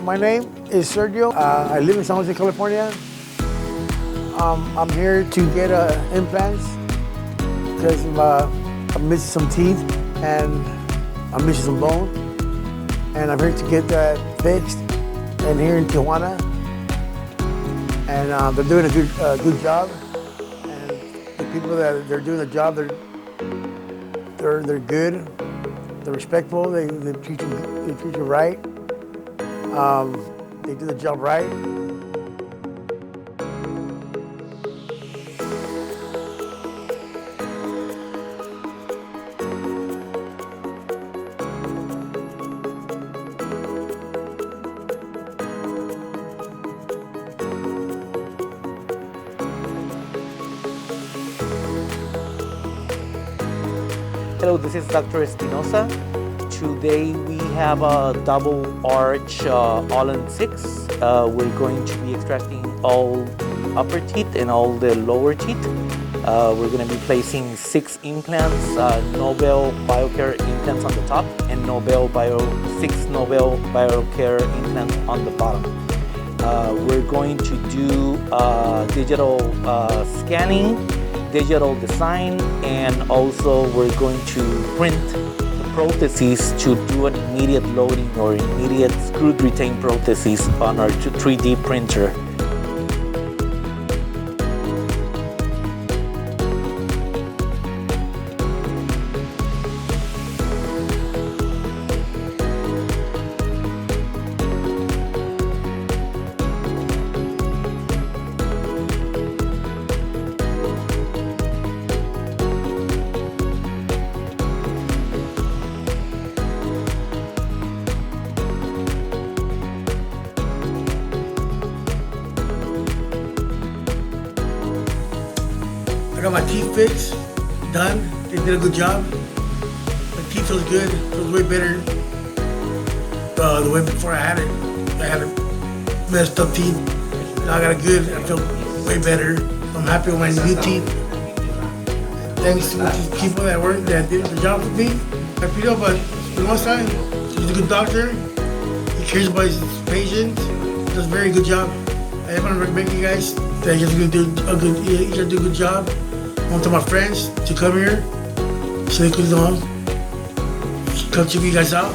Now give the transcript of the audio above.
My name is Sergio. I live in San Jose, California. I'm here to get implants because I'm missing some teeth and I'm missing some bone. And I'm here to get that fixed and here in Tijuana. And they're doing a good job. And the people that they're doing the job, they're good. They're respectful. They treat you right. They do the job right. Hello, this is Dr. Espinosa. Today we have a double arch all-in-6. We're going to be extracting all upper teeth and all the lower teeth. We're going to be placing 6 implants, Nobel BioCare implants on the top and 6 Nobel BioCare implants on the bottom. We're going to do digital scanning, digital design, and also we're going to print the prostheses to do an immediate loading or immediate screwed retained prostheses on our 3D printer. I got my teeth fixed, done. They did a good job. My teeth feels good. Feels way better the way before I had it. I had messed up teeth. Now I got it good. I feel way better. I'm happy with my new teeth. Thanks to the people that did the job with me. I feel about Espinosa. He's a good doctor. He cares about his patients. He does a very good job. I want to recommend you guys that you're gonna do a good job. I want to my friends to come here so they could come check you guys out.